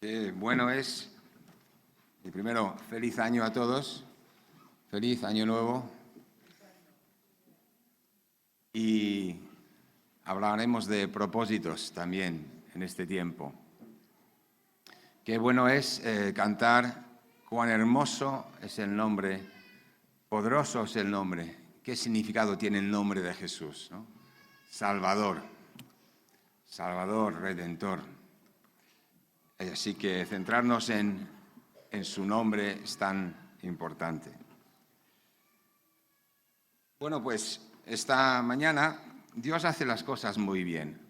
Qué bueno es. Y primero, feliz año a todos, feliz año nuevo. Y hablaremos de propósitos también en este tiempo. Qué bueno es cantar, cuán hermoso es el nombre, poderoso es el nombre. ¿Qué significado tiene el nombre de Jesús, ¿no? Salvador, Salvador, Redentor. Así que centrarnos en su nombre es tan importante. Bueno, pues esta mañana Dios hace las cosas muy bien,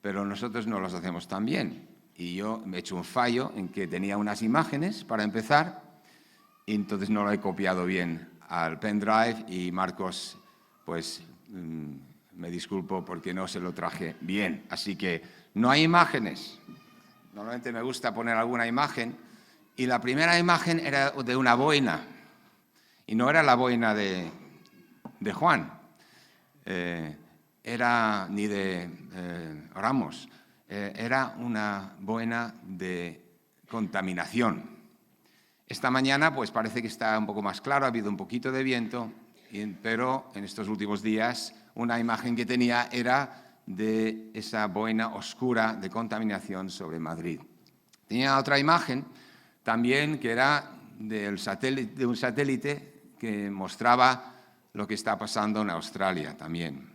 pero nosotros no las hacemos tan bien. Y yo me he hecho un fallo en que tenía unas imágenes para empezar y entonces no lo he copiado bien al pendrive y Marcos, pues me disculpo porque no se lo traje bien. Así que no hay imágenes. Normalmente me gusta poner alguna imagen y la primera imagen era de una boina y no era la boina de Juan, era ni de Ramos, era una boina de contaminación. Esta mañana pues parece que está un poco más claro, ha habido un poquito de viento, pero en estos últimos días una imagen que tenía era de esa boina oscura de contaminación sobre Madrid. Tenía otra imagen también que era de un satélite que mostraba lo que está pasando en Australia también,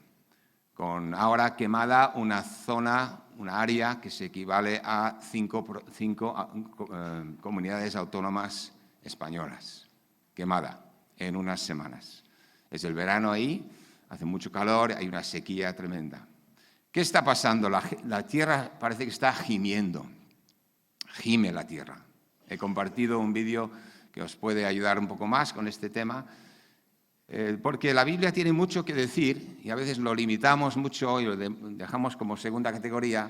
con ahora quemada una zona, una área que se equivale a cinco comunidades autónomas españolas, quemada en unas semanas. Es el verano ahí, hace mucho calor, hay una sequía tremenda. ¿Qué está pasando? La tierra parece que está gimiendo, gime la tierra. He compartido un vídeo que os puede ayudar un poco más con este tema, porque la Biblia tiene mucho que decir y a veces lo limitamos mucho y lo dejamos como segunda categoría,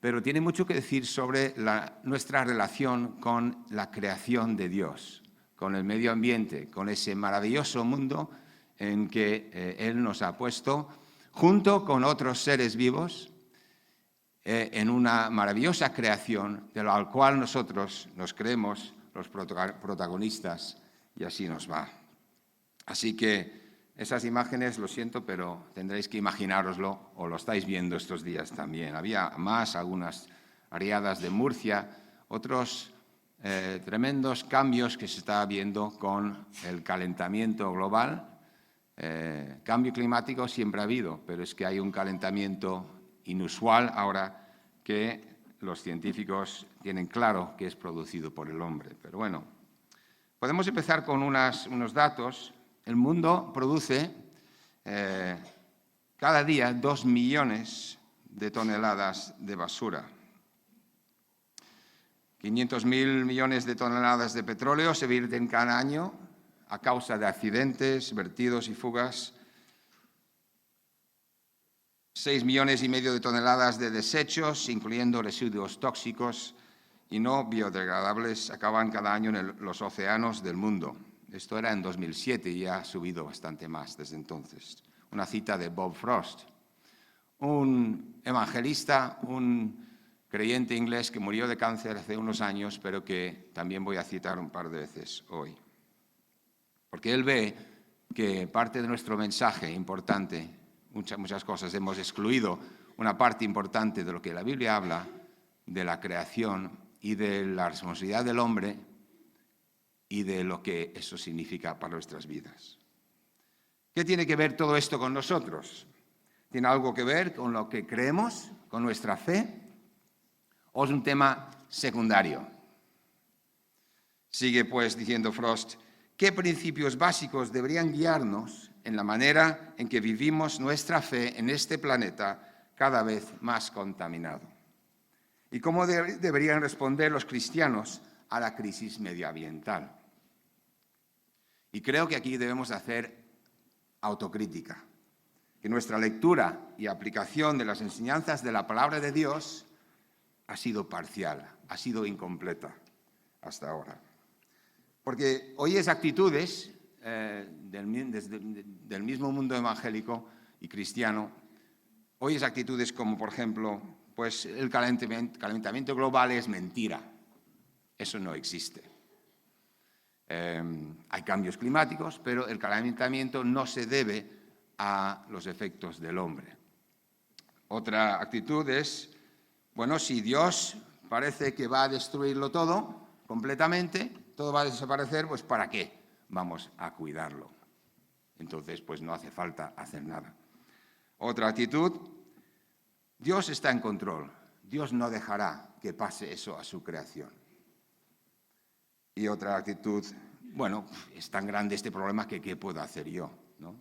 pero tiene mucho que decir sobre nuestra relación con la creación de Dios, con el medio ambiente, con ese maravilloso mundo en que Él nos ha puesto, junto con otros seres vivos, en una maravillosa creación de la cual nosotros nos creemos los protagonistas y así nos va. Así que esas imágenes, lo siento, pero tendréis que imaginároslo o lo estáis viendo estos días también. Había más, algunas áreas de Murcia, otros tremendos cambios que se está viendo con el calentamiento global. Cambio climático siempre ha habido, pero es que hay un calentamiento inusual ahora que los científicos tienen claro que es producido por el hombre. Pero bueno, podemos empezar con unos datos. El mundo produce cada día 2 millones de toneladas de basura. 500.000 millones de toneladas de petróleo se vierten cada año a causa de accidentes, vertidos y fugas. 6,5 millones de toneladas de desechos, incluyendo residuos tóxicos y no biodegradables, acaban cada año en los océanos del mundo. Esto era en 2007 y ha subido bastante más desde entonces. Una cita de Bob Frost, un evangelista, un creyente inglés que murió de cáncer hace unos años, pero que también voy a citar un par de veces hoy. Porque él ve que parte de nuestro mensaje importante, muchas cosas, hemos excluido una parte importante de lo que la Biblia habla, de la creación y de la responsabilidad del hombre y de lo que eso significa para nuestras vidas. ¿Qué tiene que ver todo esto con nosotros? ¿Tiene algo que ver con lo que creemos, con nuestra fe? ¿O es un tema secundario? Sigue pues diciendo Frost, ¿qué principios básicos deberían guiarnos en la manera en que vivimos nuestra fe en este planeta cada vez más contaminado? ¿Y cómo deberían responder los cristianos a la crisis medioambiental? Y creo que aquí debemos hacer autocrítica, que nuestra lectura y aplicación de las enseñanzas de la palabra de Dios ha sido parcial, ha sido incompleta hasta ahora. Porque oyes actitudes del mismo mundo evangélico y cristiano, oyes actitudes como, por ejemplo, pues el calentamiento global es mentira. Eso no existe. Hay cambios climáticos, pero el calentamiento no se debe a los efectos del hombre. Otra actitud es, bueno, si Dios parece que va a destruirlo todo completamente, todo va a desaparecer, pues ¿para qué vamos a cuidarlo? Entonces, pues no hace falta hacer nada. Otra actitud, Dios está en control. Dios no dejará que pase eso a su creación. Y otra actitud, bueno, es tan grande este problema que ¿qué puedo hacer yo? ¿No?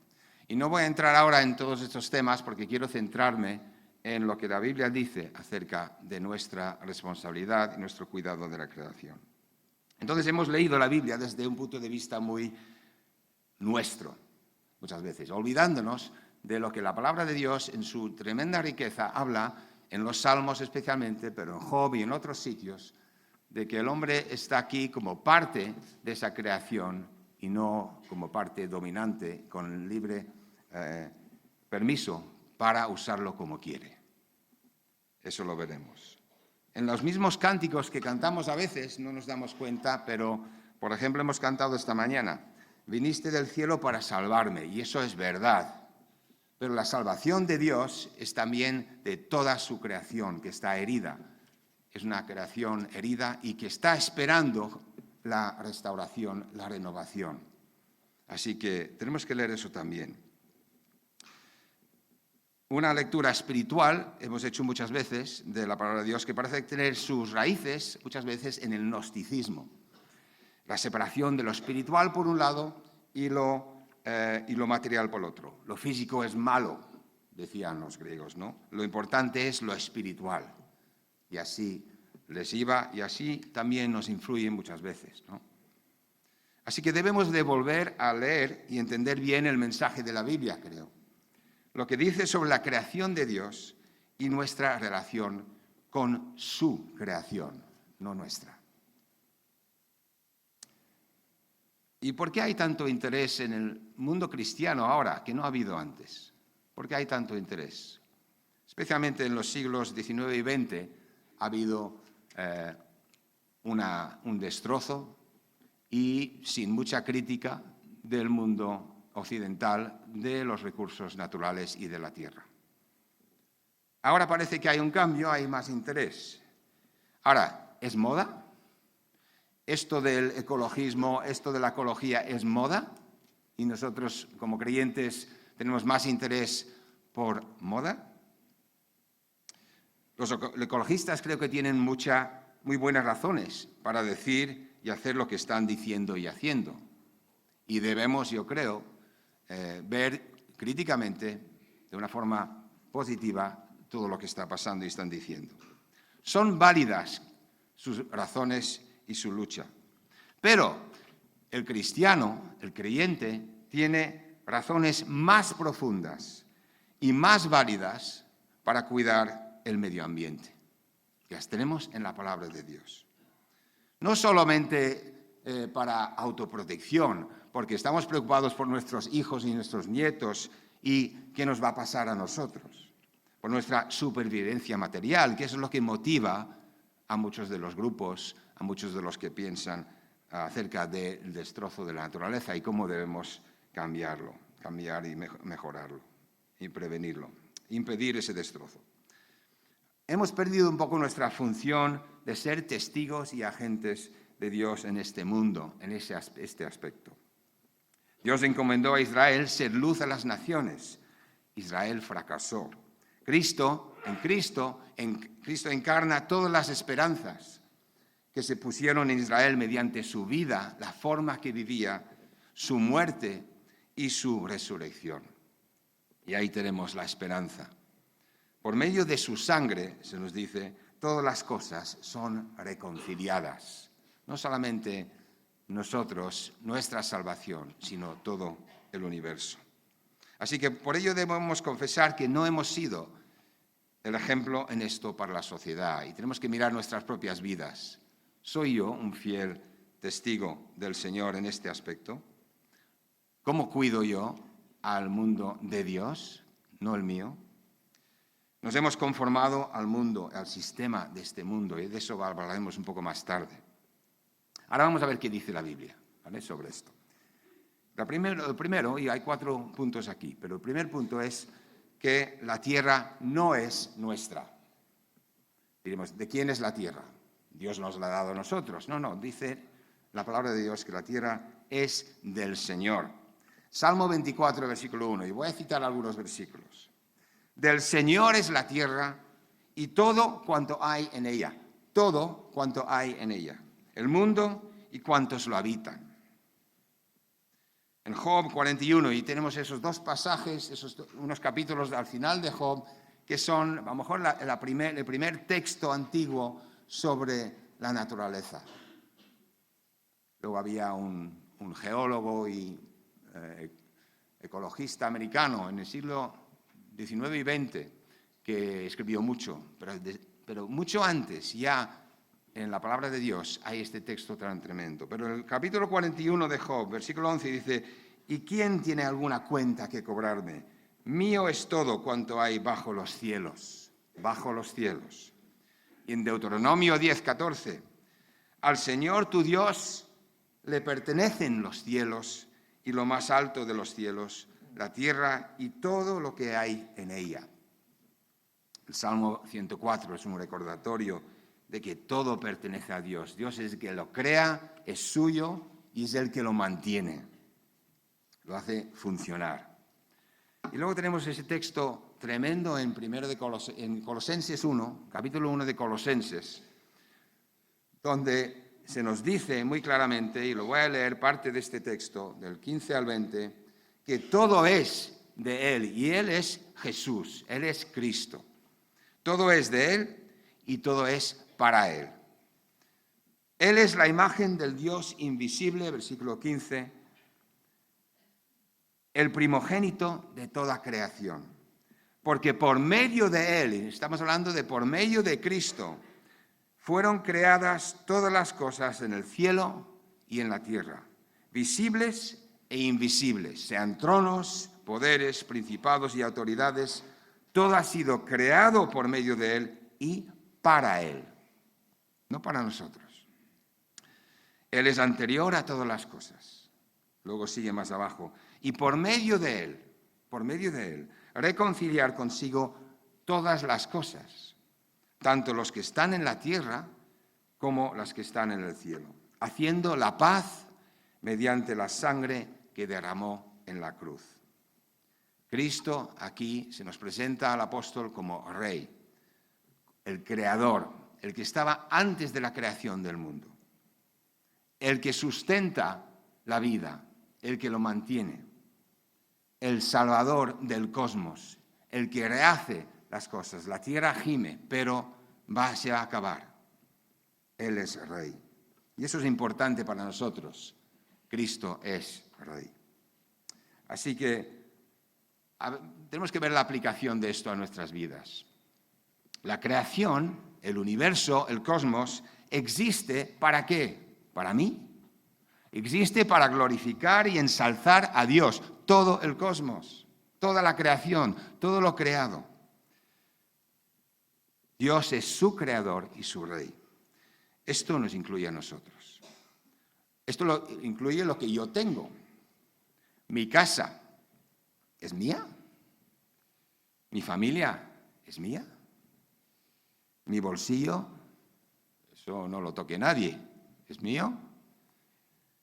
Y no voy a entrar ahora en todos estos temas porque quiero centrarme en lo que la Biblia dice acerca de nuestra responsabilidad y nuestro cuidado de la creación. Entonces hemos leído la Biblia desde un punto de vista muy nuestro, muchas veces, olvidándonos de lo que la palabra de Dios en su tremenda riqueza habla en los Salmos especialmente, pero en Job y en otros sitios, de que el hombre está aquí como parte de esa creación y no como parte dominante con libre permiso para usarlo como quiere. Eso lo veremos. En los mismos cánticos que cantamos a veces no nos damos cuenta, pero por ejemplo hemos cantado esta mañana, viniste del cielo para salvarme, y eso es verdad. Pero la salvación de Dios es también de toda su creación, que está herida. Es una creación herida y que está esperando la restauración, la renovación. Así que tenemos que leer eso también. Una lectura espiritual, hemos hecho muchas veces, de la palabra de Dios, que parece tener sus raíces muchas veces en el gnosticismo. La separación de lo espiritual por un lado y lo material por otro. Lo físico es malo, decían los griegos, ¿no? Lo importante es lo espiritual. Y así les iba y así también nos influye muchas veces, ¿no? Así que debemos de volver a leer y entender bien el mensaje de la Biblia, creo. Lo que dice sobre la creación de Dios y nuestra relación con su creación, no nuestra. ¿Y por qué hay tanto interés en el mundo cristiano ahora, que no ha habido antes? ¿Por qué hay tanto interés? Especialmente en los siglos XIX y XX ha habido un destrozo y sin mucha crítica del mundo occidental de los recursos naturales y de la tierra. Ahora parece que hay un cambio, hay más interés. Ahora, ¿es moda? ¿Esto del ecologismo, esto de la ecología es moda? ¿Y nosotros como creyentes tenemos más interés por moda? Los ecologistas creo que tienen muy buenas razones para decir y hacer lo que están diciendo y haciendo. Y debemos, yo creo, ver críticamente, de una forma positiva, todo lo que está pasando y están diciendo. Son válidas sus razones y su lucha. Pero el cristiano, el creyente, tiene razones más profundas y más válidas para cuidar el medio ambiente. Las tenemos en la palabra de Dios. No solamente para autoprotección, porque estamos preocupados por nuestros hijos y nuestros nietos y qué nos va a pasar a nosotros, por nuestra supervivencia material, que eso es lo que motiva a muchos de los grupos, a muchos de los que piensan acerca del destrozo de la naturaleza y cómo debemos cambiar y mejorarlo y prevenirlo, impedir ese destrozo. Hemos perdido un poco nuestra función de ser testigos y agentes de Dios en este mundo, en este aspecto. Dios encomendó a Israel ser luz a las naciones. Israel fracasó. Cristo encarna todas las esperanzas que se pusieron en Israel mediante su vida, la forma que vivía, su muerte y su resurrección. Y ahí tenemos la esperanza. Por medio de su sangre, se nos dice, todas las cosas son reconciliadas. No solamente nosotros, nuestra salvación, sino todo el universo. Así que por ello debemos confesar que no hemos sido el ejemplo en esto para la sociedad y tenemos que mirar nuestras propias vidas. ¿Soy yo un fiel testigo del Señor en este aspecto? ¿Cómo cuido yo al mundo de Dios, no el mío? Nos hemos conformado al mundo, al sistema de este mundo, y de eso hablaremos un poco más tarde. Ahora vamos a ver qué dice la Biblia, ¿vale?, sobre esto. El primero, y hay 4 puntos aquí, pero el primer punto es que la tierra no es nuestra. Diremos, ¿de quién es la tierra? Dios nos la ha dado a nosotros. No, dice la palabra de Dios que la tierra es del Señor. Salmo 24, versículo 1, y voy a citar algunos versículos. Del Señor es la tierra y todo cuanto hay en ella. Todo cuanto hay en ella. El mundo y cuantos lo habitan. En Job 41, y tenemos esos 2 pasajes, unos capítulos al final de Job, que son a lo mejor el primer texto antiguo sobre la naturaleza. Luego había un geólogo y ecologista americano en el siglo XIX y XX que escribió mucho, pero mucho antes ya en la palabra de Dios hay este texto tan tremendo. Pero en el capítulo 41 de Job, versículo 11, dice, ¿y quién tiene alguna cuenta que cobrarme? Mío es todo cuanto hay bajo los cielos, bajo los cielos. Y en Deuteronomio 10, 14, al Señor tu Dios le pertenecen los cielos y lo más alto de los cielos, la tierra y todo lo que hay en ella. El Salmo 104 es un recordatorio de que todo pertenece a Dios. Dios es el que lo crea, es suyo y es el que lo mantiene. Lo hace funcionar. Y luego tenemos ese texto tremendo en Colosenses 1, capítulo 1 de Colosenses, donde se nos dice muy claramente, y lo voy a leer parte de este texto, del 15 al 20, que todo es de Él, y Él es Jesús, Él es Cristo. Todo es de Él y todo es para Él. Él es la imagen del Dios invisible, versículo 15, el primogénito de toda creación. Porque por medio de Él, estamos hablando de por medio de Cristo, fueron creadas todas las cosas en el cielo y en la tierra, visibles e invisibles, sean tronos, poderes, principados y autoridades, todo ha sido creado por medio de Él y para Él, no para nosotros. Él es anterior a todas las cosas. Luego sigue más abajo. Y por medio de Él, reconciliar consigo todas las cosas, tanto los que están en la tierra como las que están en el cielo, haciendo la paz mediante la sangre que derramó en la cruz. Cristo aquí se nos presenta al apóstol como Rey, el Creador, el que estaba antes de la creación del mundo, el que sustenta la vida, el que lo mantiene, el Salvador del cosmos, el que rehace las cosas. La tierra gime, pero se va a acabar. Él es Rey. Y eso es importante para nosotros. Cristo es Rey. Así que tenemos que ver la aplicación de esto a nuestras vidas. La creación, el universo, el cosmos, existe ¿para qué? ¿Para mí? Existe para glorificar y ensalzar a Dios, todo el cosmos, toda la creación, todo lo creado. Dios es su creador y su Rey. Esto nos incluye a nosotros. Esto incluye lo que yo tengo. Mi casa es mía. Mi familia es mía. Mi bolsillo, eso no lo toque nadie, es mío.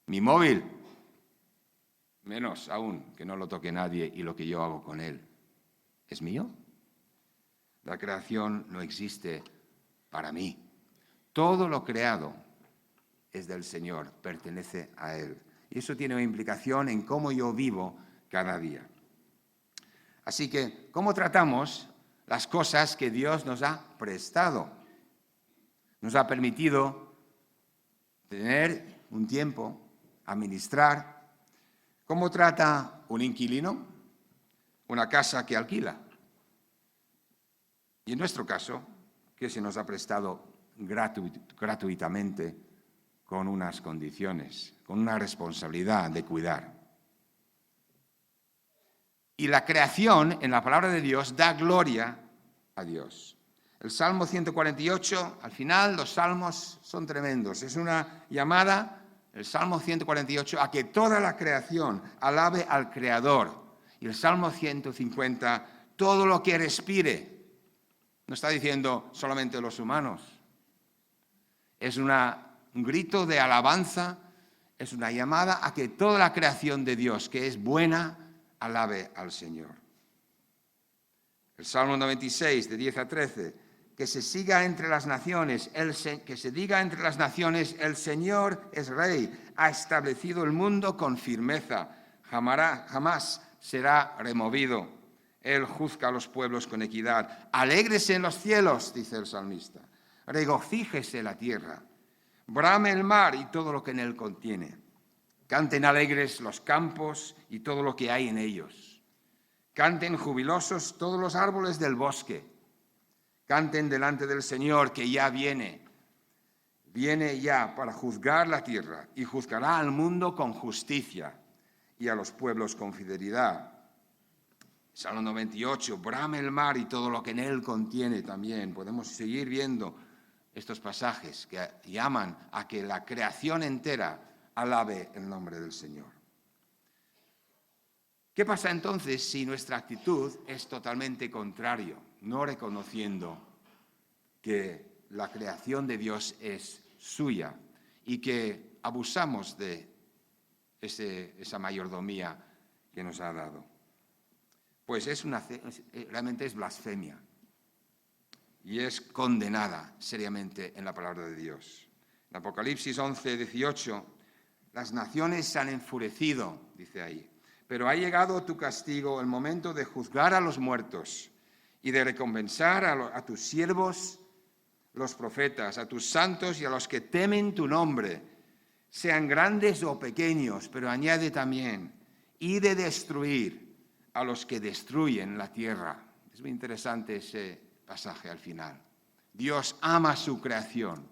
Mi móvil, menos aún que no lo toque nadie y lo que yo hago con él, ¿es mío? La creación no existe para mí. Todo lo creado es del Señor, pertenece a Él. Y eso tiene una implicación en cómo yo vivo cada día. Así que, ¿cómo tratamos las cosas que Dios nos ha prestado? Nos ha permitido tener un tiempo, administrar. ¿Cómo trata un inquilino una casa que alquila? Y en nuestro caso, que se nos ha prestado gratuitamente con unas condiciones, con una responsabilidad de cuidar. Y la creación, en la palabra de Dios, da gloria a Dios. El Salmo 148, al final los salmos son tremendos. Es una llamada, el Salmo 148, a que toda la creación alabe al Creador. Y el Salmo 150, todo lo que respire. No está diciendo solamente los humanos. Es un grito de alabanza, es una llamada a que toda la creación de Dios, que es buena, alabe al Señor. El Salmo 96, de 10 a 13, que se siga entre las naciones, que se diga entre las naciones, el Señor es Rey, ha establecido el mundo con firmeza, jamás será removido. Él juzga a los pueblos con equidad. Alégrese en los cielos, dice el salmista, regocíjese la tierra, brame el mar y todo lo que en él contiene. Canten alegres los campos y todo lo que hay en ellos. Canten jubilosos todos los árboles del bosque. Canten delante del Señor que ya viene ya para juzgar la tierra y juzgará al mundo con justicia y a los pueblos con fidelidad. Salmo 98, brame el mar y todo lo que en él contiene también. Podemos seguir viendo estos pasajes que llaman a que la creación entera alabe el nombre del Señor. ¿Qué pasa entonces si nuestra actitud es totalmente contraria, no reconociendo que la creación de Dios es suya y que abusamos de esa mayordomía que nos ha dado? Pues realmente es blasfemia y es condenada seriamente en la palabra de Dios. En Apocalipsis 11, 18, las naciones se han enfurecido, dice ahí, pero ha llegado tu castigo, el momento de juzgar a los muertos y de recompensar a tus siervos, los profetas, a tus santos y a los que temen tu nombre, sean grandes o pequeños, pero añade también, y de destruir a los que destruyen la tierra. Es muy interesante ese pasaje al final. Dios ama su creación,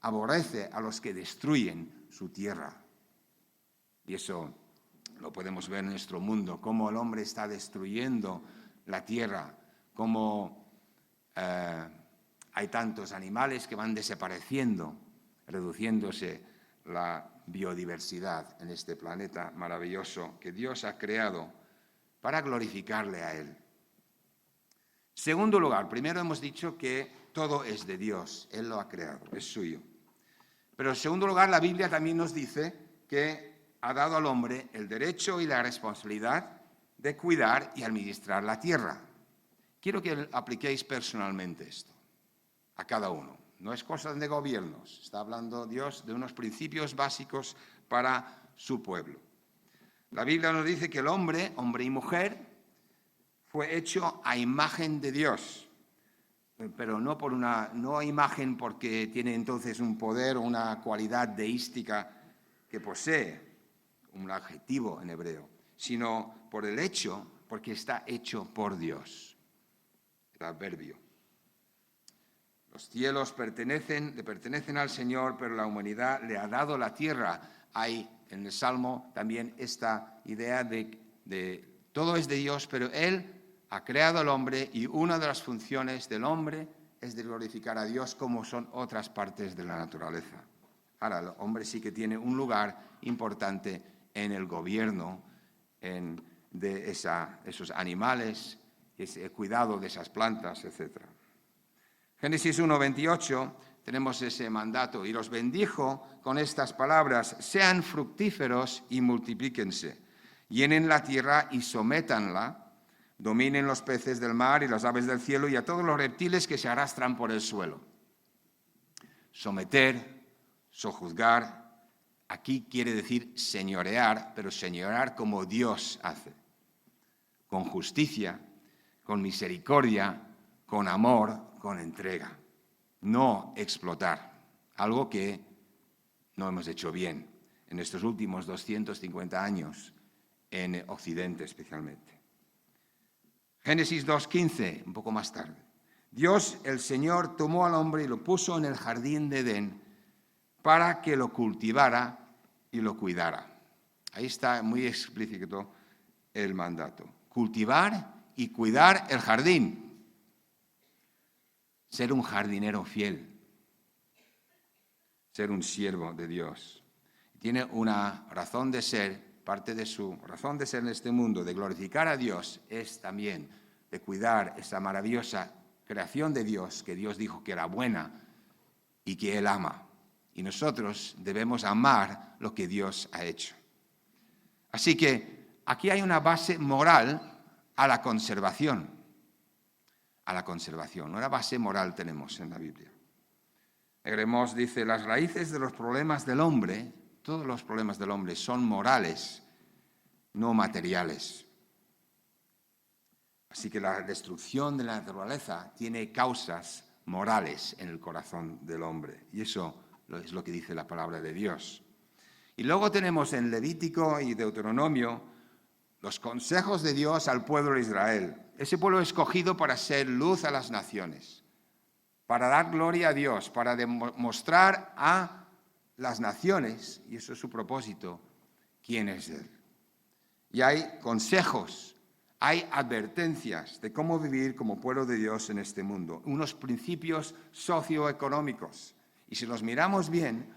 aborrece a los que destruyen su tierra. Y eso lo podemos ver en nuestro mundo, cómo el hombre está destruyendo la tierra, cómo hay tantos animales que van desapareciendo, reduciéndose la biodiversidad en este planeta maravilloso que Dios ha creado para glorificarle a Él. Segundo lugar, primero hemos dicho que todo es de Dios, Él lo ha creado, es suyo. Pero en segundo lugar, la Biblia también nos dice que ha dado al hombre el derecho y la responsabilidad de cuidar y administrar la tierra. Quiero que apliquéis personalmente esto, a cada uno. No es cosa de gobiernos, está hablando Dios de unos principios básicos para su pueblo. La Biblia nos dice que el hombre y mujer, fue hecho a imagen de Dios, pero no a imagen porque tiene entonces un poder o una cualidad deística que posee, un adjetivo en hebreo, sino por el hecho, porque está hecho por Dios. El adverbio. Los cielos le pertenecen al Señor, pero la humanidad le ha dado la tierra. Hay en el Salmo también esta idea de todo es de Dios, pero Él ha creado al hombre y una de las funciones del hombre es de glorificar a Dios, como son otras partes de la naturaleza. Ahora, el hombre sí que tiene un lugar importante en el gobierno de esos animales, el cuidado de esas plantas, etc. Génesis 1:28 tenemos ese mandato, y los bendijo con estas palabras: sean fructíferos y multiplíquense, llenen la tierra y sométanla, dominen los peces del mar y las aves del cielo y a todos los reptiles que se arrastran por el suelo. Someter, sojuzgar, aquí quiere decir señorear, pero señorear como Dios hace, con justicia, con misericordia, con amor, con entrega. No explotar, algo que no hemos hecho bien en estos últimos 250 años, en Occidente especialmente. Génesis 2:15, un poco más tarde. Dios, el Señor, tomó al hombre y lo puso en el jardín de Edén para que lo cultivara y lo cuidara. Ahí está muy explícito el mandato. Cultivar y cuidar el jardín. ser un jardinero fiel, ser un siervo de Dios. Tiene una razón de ser, parte de su razón de ser en este mundo, de glorificar a Dios, es también de cuidar esa maravillosa creación de Dios, que Dios dijo que era buena y que Él ama. Y nosotros debemos amar lo que Dios ha hecho. Así que aquí hay una base moral a la conservación. A la conservación. Una base moral tenemos en la Biblia. Eremos dice, las raíces de los problemas del hombre, todos los problemas del hombre son morales, no materiales. Así que la destrucción de la naturaleza tiene causas morales en el corazón del hombre. Y eso es lo que dice la palabra de Dios. Y luego tenemos en Levítico y Deuteronomio los consejos de Dios al pueblo de Israel. Ese pueblo escogido para ser luz a las naciones, para dar gloria a Dios, para demostrar a las naciones, y eso es su propósito, quién es Él. Y hay consejos, hay advertencias de cómo vivir como pueblo de Dios en este mundo, unos principios socioeconómicos. Y si los miramos bien,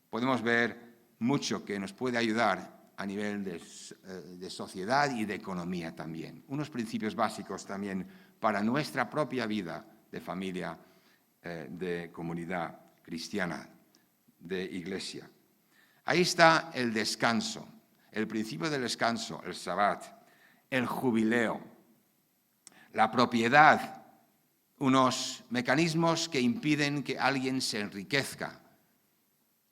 podemos ver mucho que nos puede ayudar a nivel de sociedad y de economía también. Unos principios básicos también para nuestra propia vida de familia, de comunidad cristiana, de iglesia. Ahí está el descanso, el principio del descanso, el Sabbat, el jubileo, la propiedad, unos mecanismos que impiden que alguien se enriquezca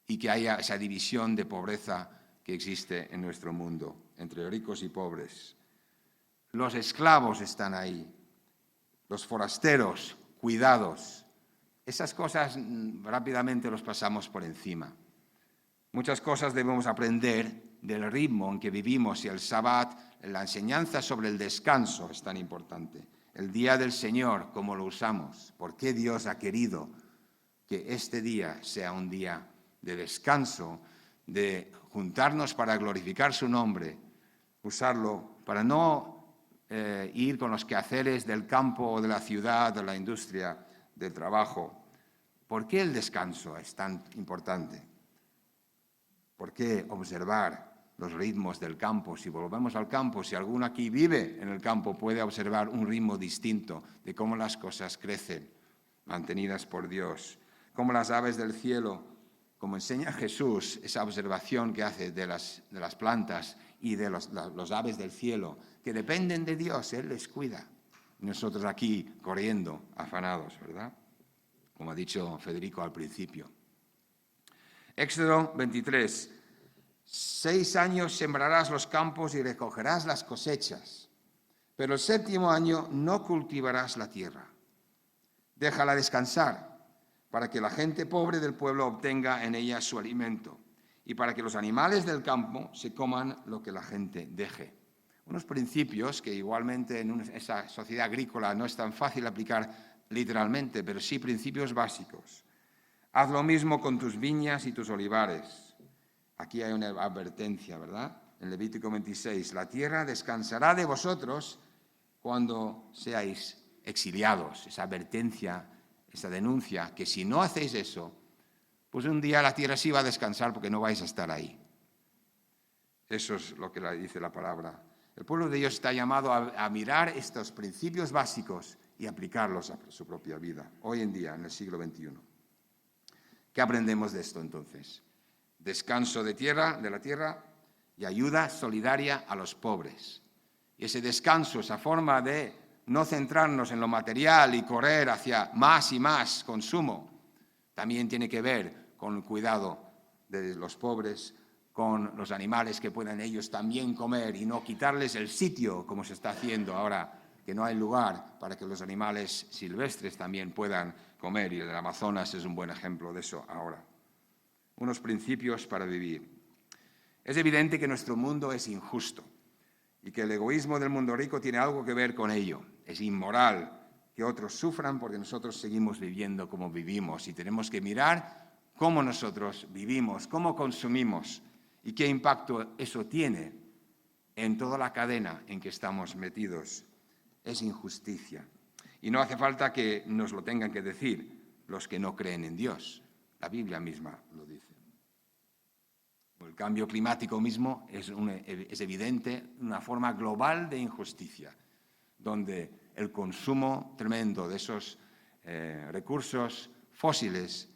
y que haya esa división de pobreza que existe en nuestro mundo, entre ricos y pobres. Los esclavos están ahí, los forasteros, cuidados. Esas cosas rápidamente los pasamos por encima. Muchas cosas debemos aprender del ritmo en que vivimos y el Sabbat, la enseñanza sobre el descanso es tan importante. El día del Señor, cómo lo usamos, por qué Dios ha querido que este día sea un día de descanso, de juntarnos para glorificar su nombre, usarlo para no ir con los quehaceres del campo o de la ciudad, de la industria, del trabajo. ¿Por qué el descanso es tan importante? ¿Por qué observar los ritmos del campo? Si volvemos al campo, si alguno aquí vive en el campo, puede observar un ritmo distinto de cómo las cosas crecen, mantenidas por Dios, cómo las aves del cielo, como enseña Jesús, esa observación que hace de las plantas y de los aves del cielo, que dependen de Dios, Él les cuida. Nosotros aquí corriendo, afanados, ¿verdad? Como ha dicho Federico al principio. Éxodo 23. 6 años sembrarás los campos y recogerás las cosechas, pero el 7º año no cultivarás la tierra. Déjala descansar, para que la gente pobre del pueblo obtenga en ella su alimento y para que los animales del campo se coman lo que la gente deje. Unos principios que igualmente en esa sociedad agrícola no es tan fácil aplicar literalmente, pero sí principios básicos. Haz lo mismo con tus viñas y tus olivares. Aquí hay una advertencia, ¿verdad? En Levítico 26, la tierra descansará de vosotros cuando seáis exiliados. Esa advertencia, esa denuncia, que si no hacéis eso, pues un día la tierra sí va a descansar porque no vais a estar ahí. Eso es lo que dice la palabra. El pueblo de Dios está llamado a mirar estos principios básicos y aplicarlos a su propia vida, hoy en día, en el siglo XXI. ¿Qué aprendemos de esto entonces? Descanso de la tierra y ayuda solidaria a los pobres. Y ese descanso, esa forma de no centrarnos en lo material y correr hacia más y más consumo, también tiene que ver con el cuidado de los pobres, con los animales que puedan ellos también comer y no quitarles el sitio, como se está haciendo ahora, que no hay lugar para que los animales silvestres también puedan comer, y el Amazonas es un buen ejemplo de eso ahora. Unos principios para vivir. Es evidente que nuestro mundo es injusto y que el egoísmo del mundo rico tiene algo que ver con ello. Es inmoral que otros sufran porque nosotros seguimos viviendo como vivimos y tenemos que mirar cómo nosotros vivimos, cómo consumimos y qué impacto eso tiene en toda la cadena en que estamos metidos. Es injusticia. Y no hace falta que nos lo tengan que decir los que no creen en Dios. La Biblia misma lo dice. El cambio climático mismo es evidente, una forma global de injusticia, donde el consumo tremendo de esos recursos fósiles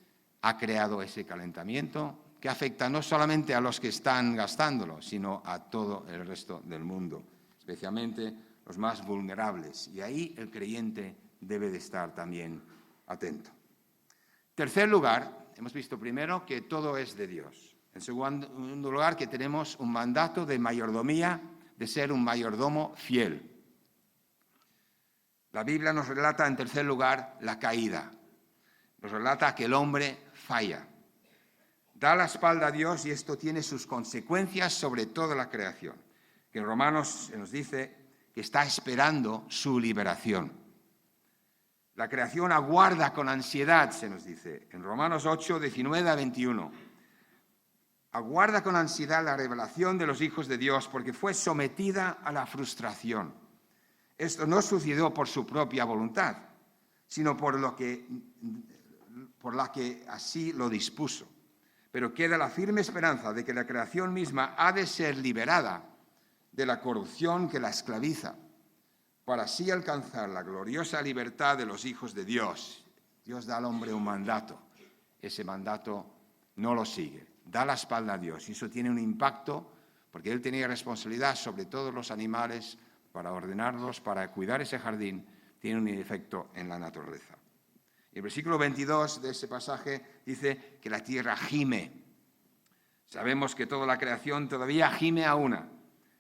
ha creado ese calentamiento que afecta no solamente a los que están gastándolo, sino a todo el resto del mundo, especialmente los más vulnerables. Y ahí el creyente debe de estar también atento. Tercer lugar, hemos visto primero que todo es de Dios. En segundo lugar, que tenemos un mandato de mayordomía, de ser un mayordomo fiel. La Biblia nos relata, en tercer lugar, la caída. Nos relata que el hombre falla. Da la espalda a Dios y esto tiene sus consecuencias sobre toda la creación. Que en Romanos se nos dice que está esperando su liberación. La creación aguarda con ansiedad, se nos dice, en Romanos 8, 19 a 21. Aguarda con ansiedad la revelación de los hijos de Dios porque fue sometida a la frustración. Esto no sucedió por su propia voluntad, sino por la que así lo dispuso. Pero queda la firme esperanza de que la creación misma ha de ser liberada de la corrupción que la esclaviza, para así alcanzar la gloriosa libertad de los hijos de Dios. Dios da al hombre un mandato. Ese mandato no lo sigue. Da la espalda a Dios y eso tiene un impacto porque Él tenía responsabilidad sobre todos los animales para ordenarlos, para cuidar ese jardín, tiene un efecto en la naturaleza. Y el versículo 22 de ese pasaje dice que la tierra gime. Sabemos que toda la creación todavía gime a una,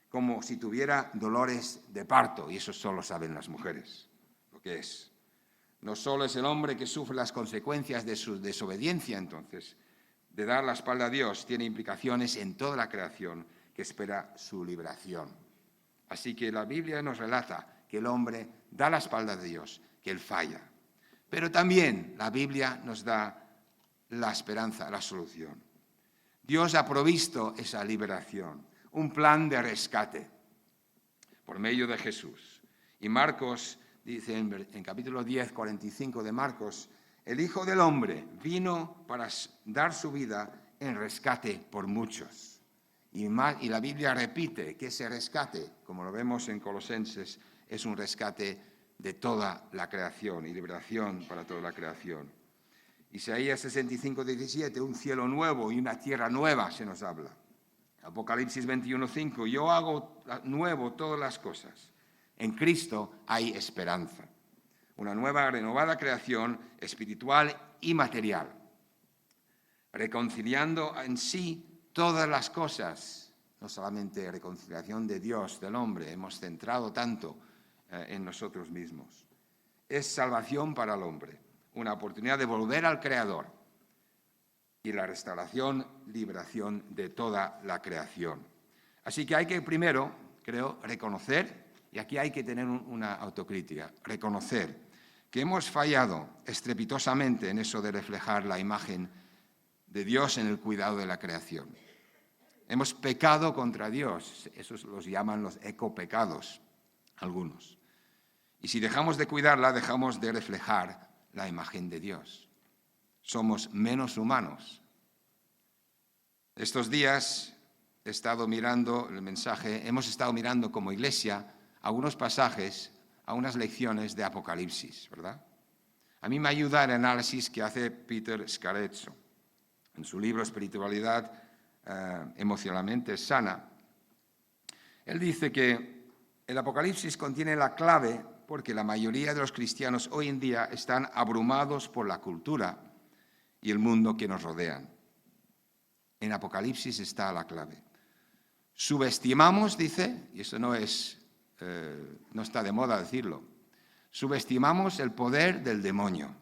como si tuviera dolores de parto, y eso solo saben las mujeres lo que es. No solo es el hombre que sufre las consecuencias de su desobediencia, entonces, de dar la espalda a Dios, tiene implicaciones en toda la creación que espera su liberación. Así que la Biblia nos relata que el hombre da la espalda a Dios, que él falla. Pero también la Biblia nos da la esperanza, la solución. Dios ha provisto esa liberación, un plan de rescate por medio de Jesús. Y Marcos dice en capítulo 10, 45 de Marcos, el Hijo del Hombre vino para dar su vida en rescate por muchos. Y la Biblia repite que ese rescate, como lo vemos en Colosenses, es un rescate de toda la creación y liberación para toda la creación. Isaías 65, 17, un cielo nuevo y una tierra nueva se nos habla. Apocalipsis 21, 5, yo hago nuevo todas las cosas. En Cristo hay esperanza. Una nueva, renovada creación espiritual y material, reconciliando en sí todas las cosas, no solamente reconciliación de Dios, del hombre, hemos centrado tanto en nosotros mismos. Es salvación para el hombre, una oportunidad de volver al Creador y la restauración, liberación de toda la creación. Así que hay que primero, creo, reconocer, y aquí hay que tener una autocrítica, reconocer que hemos fallado estrepitosamente en eso de reflejar la imagen de Dios en el cuidado de la creación. Hemos pecado contra Dios, esos los llaman los ecopecados, algunos. Y si dejamos de cuidarla, dejamos de reflejar la imagen de Dios. Somos menos humanos. Estos días he estado mirando el mensaje, hemos estado mirando como iglesia algunos pasajes, a unas lecciones de Apocalipsis, ¿verdad? A mí me ayuda el análisis que hace Peter Scarezzo en su libro Espiritualidad emocionalmente sana. Él dice que el Apocalipsis contiene la clave porque la mayoría de los cristianos hoy en día están abrumados por la cultura y el mundo que nos rodean. En Apocalipsis está la clave. Subestimamos, dice, y eso no está de moda decirlo, subestimamos el poder del demonio,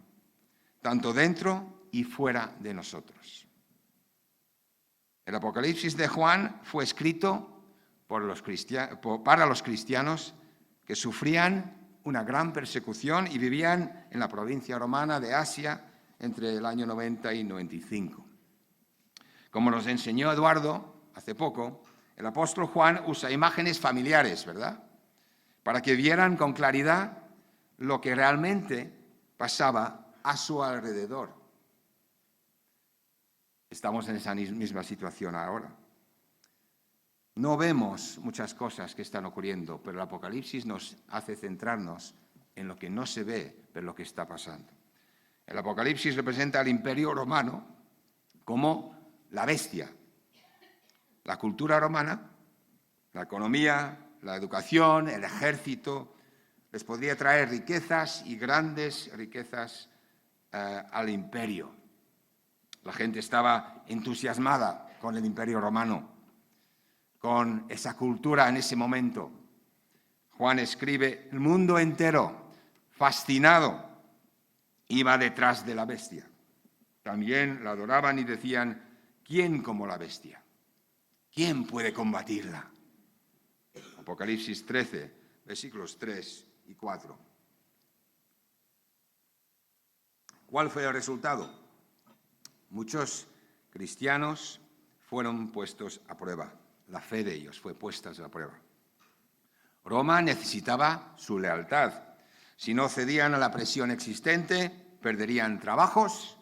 tanto dentro y fuera de nosotros. El Apocalipsis de Juan fue escrito para los cristianos que sufrían una gran persecución y vivían en la provincia romana de Asia entre el año 90 y 95. Como nos enseñó Eduardo hace poco, el apóstol Juan usa imágenes familiares, ¿verdad?, para que vieran con claridad lo que realmente pasaba a su alrededor. Estamos en esa misma situación ahora. No vemos muchas cosas que están ocurriendo, pero el Apocalipsis nos hace centrarnos en lo que no se ve, pero lo que está pasando. El Apocalipsis representa al Imperio Romano como la bestia. La cultura romana, la economía, la educación, el ejército, les podría traer riquezas y grandes riquezas al imperio. La gente estaba entusiasmada con el Imperio Romano, con esa cultura en ese momento. Juan escribe, el mundo entero, fascinado, iba detrás de la bestia. También la adoraban y decían, ¿quién como la bestia? ¿Quién puede combatirla? Apocalipsis 13, versículos 3 y 4. ¿Cuál fue el resultado? Muchos cristianos fueron puestos a prueba. La fe de ellos fue puesta a prueba. Roma necesitaba su lealtad. Si no cedían a la presión existente, perderían trabajos,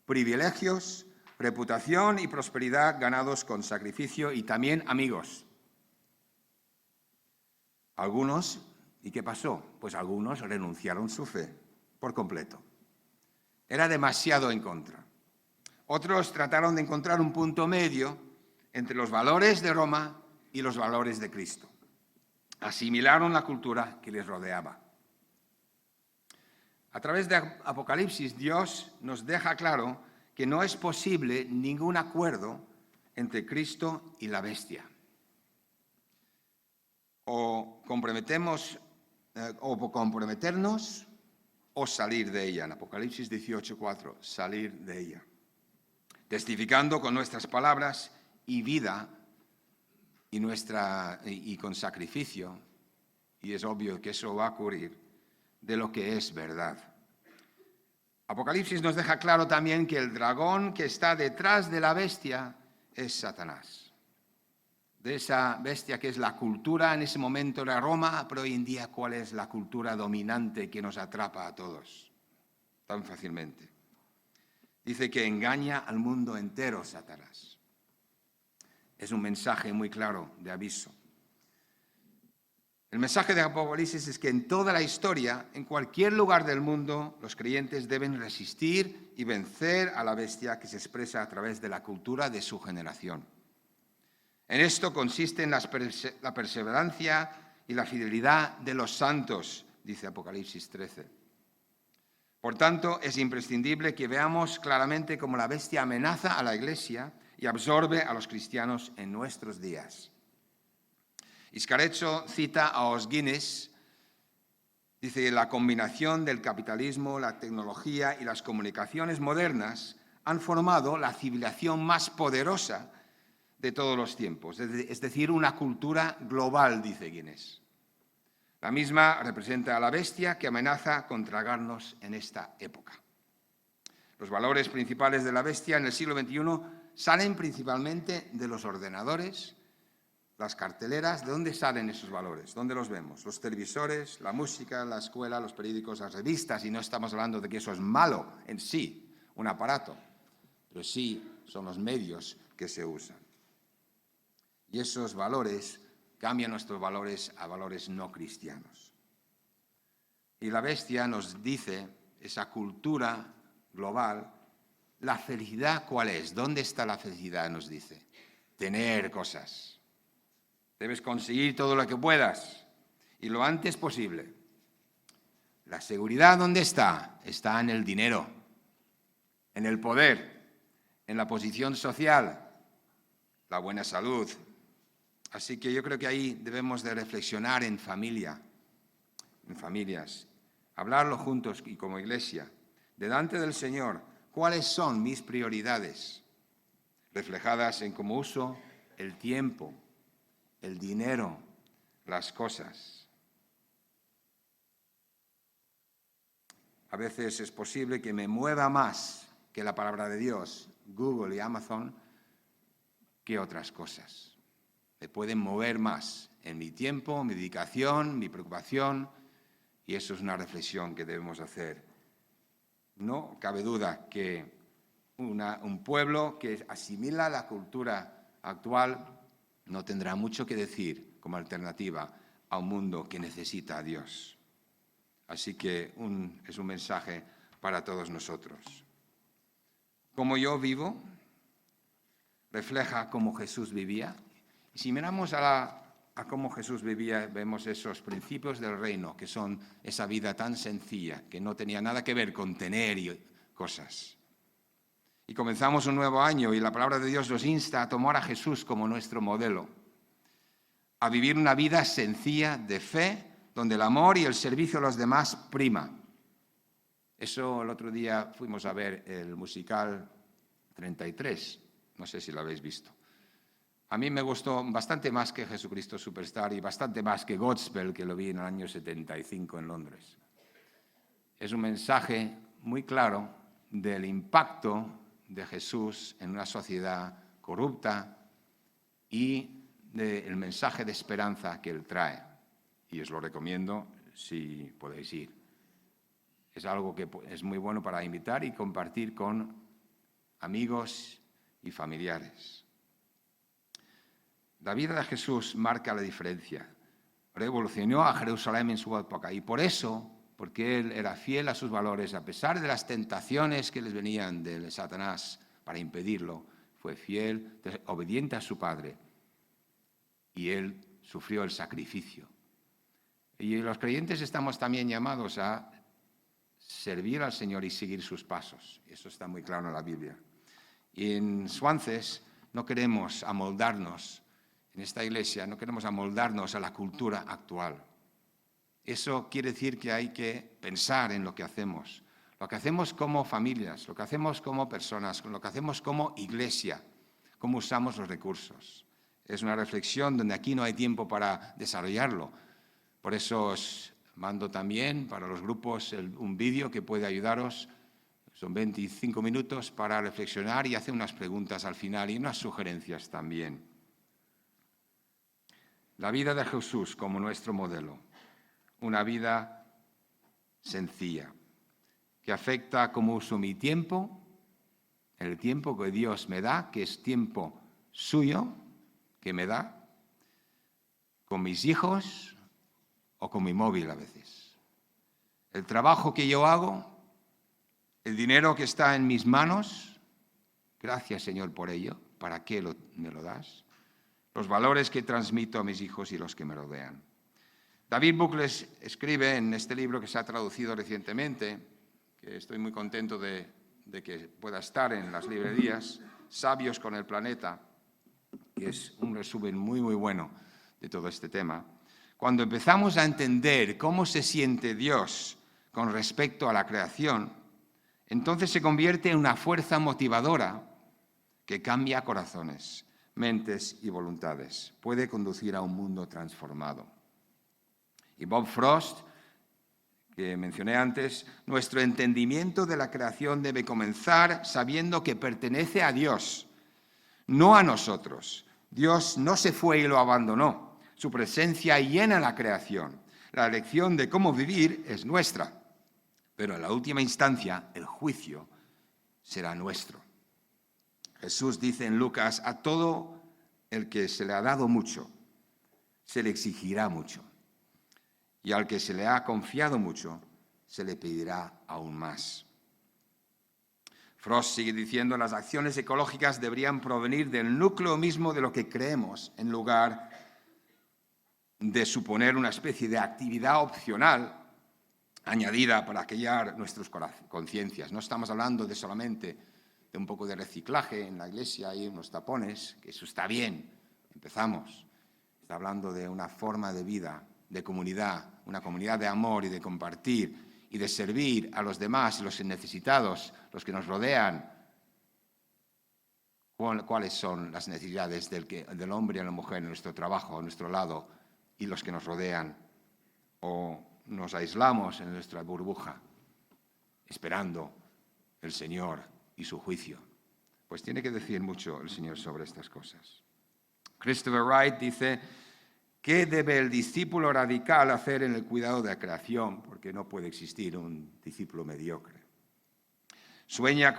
privilegios, reputación y prosperidad ganados con sacrificio y también amigos. Algunos, ¿y qué pasó? Pues algunos renunciaron su fe por completo. Era demasiado en contra. Otros trataron de encontrar un punto medio entre los valores de Roma y los valores de Cristo. Asimilaron la cultura que les rodeaba. A través de Apocalipsis, Dios nos deja claro que no es posible ningún acuerdo entre Cristo y la bestia. O comprometernos o salir de ella. En Apocalipsis 18:4, salir de ella. Testificando con nuestras palabras y vida y con sacrificio, y es obvio que eso va a ocurrir, de lo que es verdad. Apocalipsis nos deja claro también que el dragón que está detrás de la bestia es Satanás. De esa bestia que es la cultura en ese momento era Roma, pero hoy en día ¿cuál es la cultura dominante que nos atrapa a todos tan fácilmente? Dice que engaña al mundo entero, Satanás. Es un mensaje muy claro de aviso. El mensaje de Apocalipsis es que en toda la historia, en cualquier lugar del mundo, los creyentes deben resistir y vencer a la bestia que se expresa a través de la cultura de su generación. En esto consiste en la perseverancia y la fidelidad de los santos, dice Apocalipsis 13. Por tanto, es imprescindible que veamos claramente cómo la bestia amenaza a la Iglesia y absorbe a los cristianos en nuestros días. Iscarezzo cita a Os Guinness, dice, la combinación del capitalismo, la tecnología y las comunicaciones modernas han formado la civilización más poderosa de todos los tiempos, es decir, una cultura global, dice Guinness. La misma representa a la bestia que amenaza con tragarnos en esta época. Los valores principales de la bestia en el siglo XXI salen principalmente de los ordenadores, las carteleras. ¿De dónde salen esos valores? ¿Dónde los vemos? Los televisores, la música, la escuela, los periódicos, las revistas, y no estamos hablando de que eso es malo en sí, un aparato, pero sí son los medios que se usan. Y esos valores cambian nuestros valores a valores no cristianos. Y la bestia nos dice, esa cultura global, la felicidad, ¿cuál es? ¿Dónde está la felicidad? Nos dice, tener cosas. Debes conseguir todo lo que puedas y lo antes posible. La seguridad, ¿dónde está? Está en el dinero, en el poder, en la posición social, la buena salud. Así que yo creo que ahí debemos de reflexionar en familia, en familias, hablarlo juntos y como iglesia, delante del Señor, cuáles son mis prioridades, reflejadas en cómo uso el tiempo, el dinero, las cosas. A veces es posible que me mueva más que la palabra de Dios, Google y Amazon, que otras cosas. Me pueden mover más en mi tiempo, mi dedicación, mi preocupación, Y eso es una reflexión que debemos hacer. No cabe duda que un pueblo que asimila la cultura actual no tendrá mucho que decir como alternativa a un mundo que necesita a Dios. Así que es un mensaje para todos nosotros. Como yo vivo, refleja cómo Jesús vivía. Y si miramos a cómo Jesús vivía, vemos esos principios del reino, que son esa vida tan sencilla, que no tenía nada que ver con tener cosas. Y comenzamos un nuevo año y la palabra de Dios nos insta a tomar a Jesús como nuestro modelo, a vivir una vida sencilla de fe, donde el amor y el servicio a los demás prima. Eso el otro día fuimos a ver el musical 33, no sé si lo habéis visto. A mí me gustó bastante más que Jesucristo Superstar y bastante más que Godspell, que lo vi en el año 75 en Londres. Es un mensaje muy claro del impacto de Jesús en una sociedad corrupta y del mensaje de esperanza que Él trae. Y os lo recomiendo si podéis ir. Es algo que es muy bueno para invitar y compartir con amigos y familiares. La vida de Jesús marca la diferencia. Revolucionó a Jerusalén en su época y por eso, porque Él era fiel a sus valores, a pesar de las tentaciones que les venían de Satanás para impedirlo, fue fiel, obediente a su Padre y Él sufrió el sacrificio. Y los creyentes estamos también llamados a servir al Señor y seguir sus pasos. Eso está muy claro en la Biblia. Y en Swances no queremos amoldarnos, en esta iglesia no queremos amoldarnos a la cultura actual. Eso quiere decir que hay que pensar en lo que hacemos como familias, lo que hacemos como personas, lo que hacemos como iglesia, cómo usamos los recursos. Es una reflexión donde aquí no hay tiempo para desarrollarlo. Por eso os mando también para los grupos un vídeo que puede ayudaros. Son 25 minutos para reflexionar y hacer unas preguntas al final y unas sugerencias también. La vida de Jesús como nuestro modelo. Una vida sencilla, que afecta cómo uso mi tiempo, el tiempo que Dios me da, que es tiempo suyo, que me da, con mis hijos o con mi móvil a veces. El trabajo que yo hago, el dinero que está en mis manos, gracias Señor por ello, ¿para qué me lo das? Los valores que transmito a mis hijos y los que me rodean. David Bucles escribe en este libro que se ha traducido recientemente, que estoy muy contento de que pueda estar en las librerías, Sabios con el planeta, que es un resumen muy, muy bueno de todo este tema. Cuando empezamos a entender cómo se siente Dios con respecto a la creación, entonces se convierte en una fuerza motivadora que cambia corazones, mentes y voluntades. Puede conducir a un mundo transformado. Y Bob Frost, que mencioné antes, nuestro entendimiento de la creación debe comenzar sabiendo que pertenece a Dios, no a nosotros. Dios no se fue y lo abandonó. Su presencia llena la creación. La elección de cómo vivir es nuestra, pero en la última instancia el juicio será nuestro. Jesús dice en Lucas, a todo el que se le ha dado mucho, se le exigirá mucho. Y al que se le ha confiado mucho, se le pedirá aún más. Frost sigue diciendo, las acciones ecológicas deberían provenir del núcleo mismo de lo que creemos, en lugar de suponer una especie de actividad opcional añadida para aquellar nuestras conciencias. No estamos hablando de solamente de un poco de reciclaje en la iglesia y unos tapones, que eso está bien, empezamos. Está hablando de una forma de vida, de comunidad, una comunidad de amor y de compartir y de servir a los demás y los necesitados, los que nos rodean. ¿Cuáles son las necesidades del hombre y de la mujer en nuestro trabajo, a nuestro lado y los que nos rodean? ¿O nos aislamos en nuestra burbuja, esperando el Señor y su juicio? Pues tiene que decir mucho el Señor sobre estas cosas. Christopher Wright dice, ¿Qué debe el discípulo radical hacer en el cuidado de la creación? Porque no puede existir un discípulo mediocre. Sueña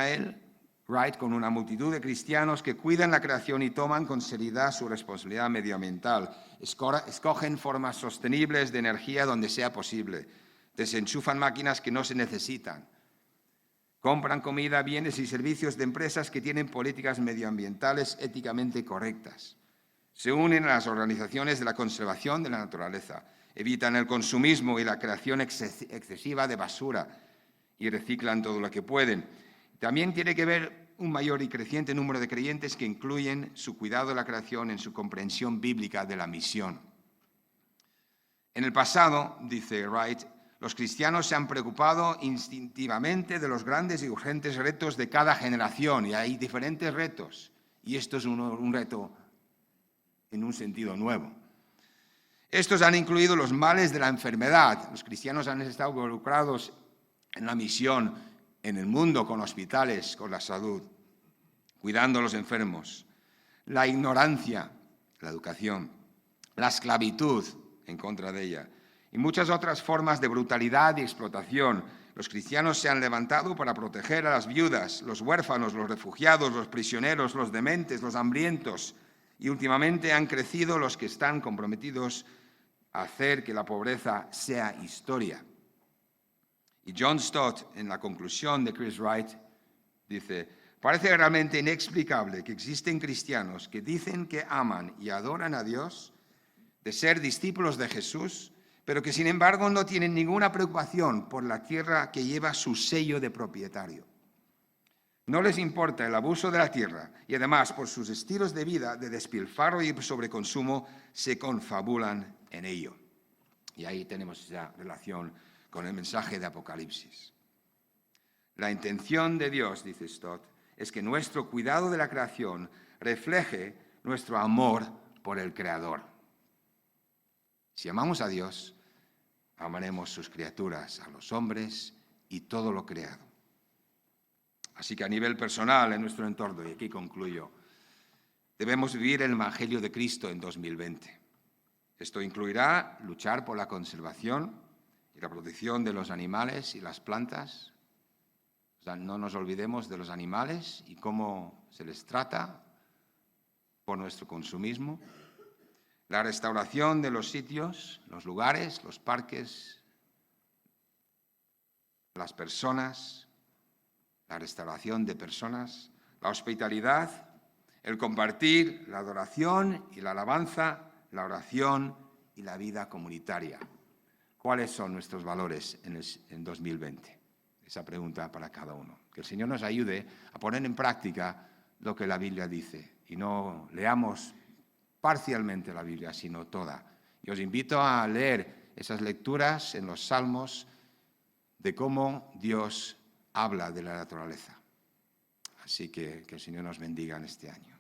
él, Wright, con una multitud de cristianos que cuidan la creación y toman con seriedad su responsabilidad medioambiental. Escogen formas sostenibles de energía donde sea posible. Desenchufan máquinas que no se necesitan. Compran comida, bienes y servicios de empresas que tienen políticas medioambientales éticamente correctas. Se unen a las organizaciones de la conservación de la naturaleza. Evitan el consumismo y la creación excesiva de basura y reciclan todo lo que pueden. También tiene que ver un mayor y creciente número de creyentes que incluyen su cuidado de la creación en su comprensión bíblica de la misión. En el pasado, dice Wright, los cristianos se han preocupado instintivamente de los grandes y urgentes retos de cada generación, y hay diferentes retos, y esto es un reto en un sentido nuevo. Estos han incluido los males de la enfermedad. Los cristianos han estado involucrados en la misión en el mundo, con hospitales, con la salud, cuidando a los enfermos. La ignorancia, la educación, la esclavitud en contra de ella y muchas otras formas de brutalidad y explotación. Los cristianos se han levantado para proteger a las viudas, los huérfanos, los refugiados, los prisioneros, los dementes, los hambrientos, y últimamente han crecido los que están comprometidos a hacer que la pobreza sea historia. Y John Stott, en la conclusión de Chris Wright, dice: parece realmente inexplicable que existen cristianos que dicen que aman y adoran a Dios, de ser discípulos de Jesús, pero que sin embargo no tienen ninguna preocupación por la tierra que lleva su sello de propietario. No les importa el abuso de la tierra y además por sus estilos de vida de despilfarro y sobreconsumo se confabulan en ello. Y ahí tenemos esa relación con el mensaje de Apocalipsis. La intención de Dios, dice Stott, es que nuestro cuidado de la creación refleje nuestro amor por el Creador. Si amamos a Dios, amaremos sus criaturas, a los hombres y todo lo creado. Así que a nivel personal, en nuestro entorno, y aquí concluyo, debemos vivir el Evangelio de Cristo en 2020. Esto incluirá luchar por la conservación y la protección de los animales y las plantas. O sea, no nos olvidemos de los animales y cómo se les trata por nuestro consumismo. La restauración de los sitios, los lugares, los parques, las personas, la restauración de personas, la hospitalidad, el compartir, la adoración y la alabanza, la oración y la vida comunitaria. ¿Cuáles son nuestros valores en 2020? Esa pregunta para cada uno. Que el Señor nos ayude a poner en práctica lo que la Biblia dice y no leamos parcialmente la Biblia, sino toda. Y os invito a leer esas lecturas en los Salmos de cómo Dios habla de la naturaleza. Así que el Señor nos bendiga en este año.